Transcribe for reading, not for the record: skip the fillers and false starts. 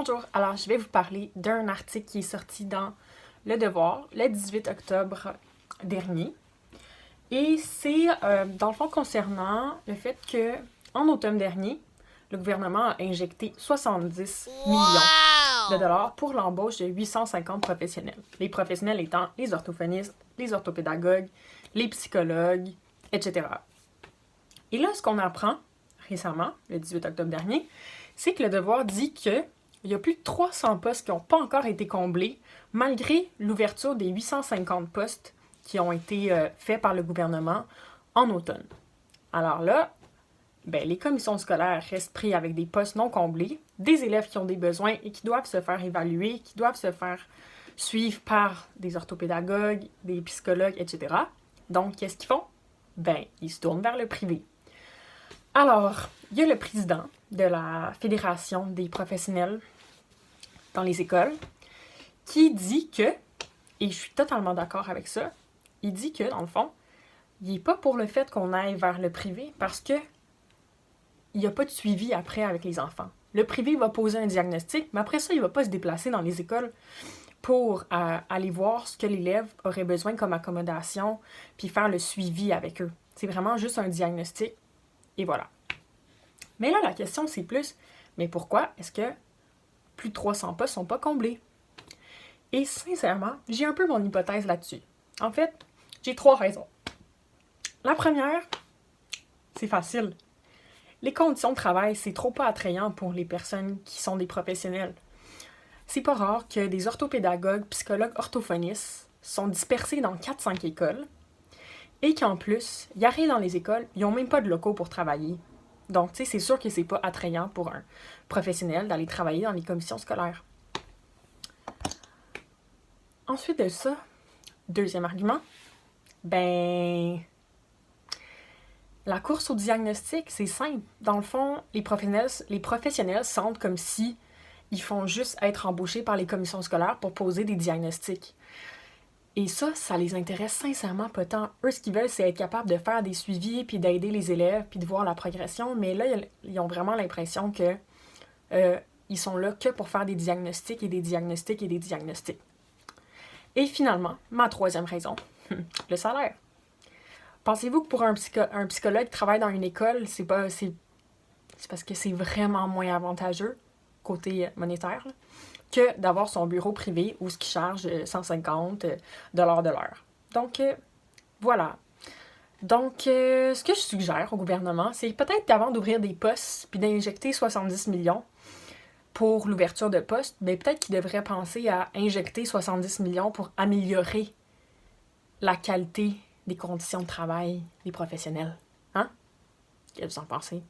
Bonjour, alors je vais vous parler d'un article qui est sorti dans Le Devoir le 18 octobre dernier. Et c'est dans le fond concernant le fait que en automne dernier, le gouvernement a injecté 70 millions de dollars pour l'embauche de 850 professionnels. Les professionnels étant les orthophonistes, les orthopédagogues, les psychologues, etc. Et là, ce qu'on apprend récemment, le 18 octobre dernier, c'est que Le Devoir dit qu'il y a plus de 300 postes qui n'ont pas encore été comblés, malgré l'ouverture des 850 postes qui ont été faits par le gouvernement en automne. Alors là, les commissions scolaires restent prises avec des postes non comblés, des élèves qui ont des besoins et qui doivent se faire évaluer, qui doivent se faire suivre par des orthopédagogues, des psychologues, etc. Donc, qu'est-ce qu'ils font? Ils se tournent vers le privé. Alors, il y a le président de la Fédération des professionnels dans les écoles qui dit que, et je suis totalement d'accord avec ça, il dit que, dans le fond, il n'est pas pour le fait qu'on aille vers le privé parce que il n'y a pas de suivi après avec les enfants. Le privé va poser un diagnostic, mais après ça, il ne va pas se déplacer dans les écoles pour aller voir ce que l'élève aurait besoin comme accommodation, puis faire le suivi avec eux. C'est vraiment juste un diagnostic, et voilà. Mais là, la question, c'est plus, mais pourquoi est-ce que plus de 300 postes ne sont pas comblés? Et sincèrement, j'ai un peu mon hypothèse là-dessus. En fait, j'ai 3 raisons. La première, c'est facile. Les conditions de travail, c'est trop pas attrayant pour les personnes qui sont des professionnels. C'est pas rare que des orthopédagogues, psychologues, orthophonistes sont dispersés dans 4-5 écoles et qu'en plus, ils arrivent dans les écoles, ils n'ont même pas de locaux pour travailler. Donc, tu sais, c'est sûr que c'est pas attrayant pour un professionnel d'aller travailler dans les commissions scolaires. Ensuite de ça, deuxième argument, la course au diagnostic, c'est simple. Dans le fond, les professionnels sentent comme si ils font juste être embauchés par les commissions scolaires pour poser des diagnostics. Et ça les intéresse sincèrement pas tant. Eux, ce qu'ils veulent, c'est être capable de faire des suivis, puis d'aider les élèves, puis de voir la progression. Mais là, ils ont vraiment l'impression que ils sont là que pour faire des diagnostics et des diagnostics et des diagnostics. Et finalement, ma troisième raison, le salaire. Pensez-vous que pour un psychologue qui travaille dans une école, c'est parce que c'est vraiment moins avantageux, côté monétaire, là, que d'avoir son bureau privé où ce qui charge 150 de l'heure. Donc, voilà. Donc, ce que je suggère au gouvernement, c'est peut-être qu'avant d'ouvrir des postes puis d'injecter 70 millions pour l'ouverture de postes, peut-être qu'ils devraient penser à injecter 70 millions pour améliorer la qualité des conditions de travail des professionnels. Hein? Qu'est-ce que vous en pensez?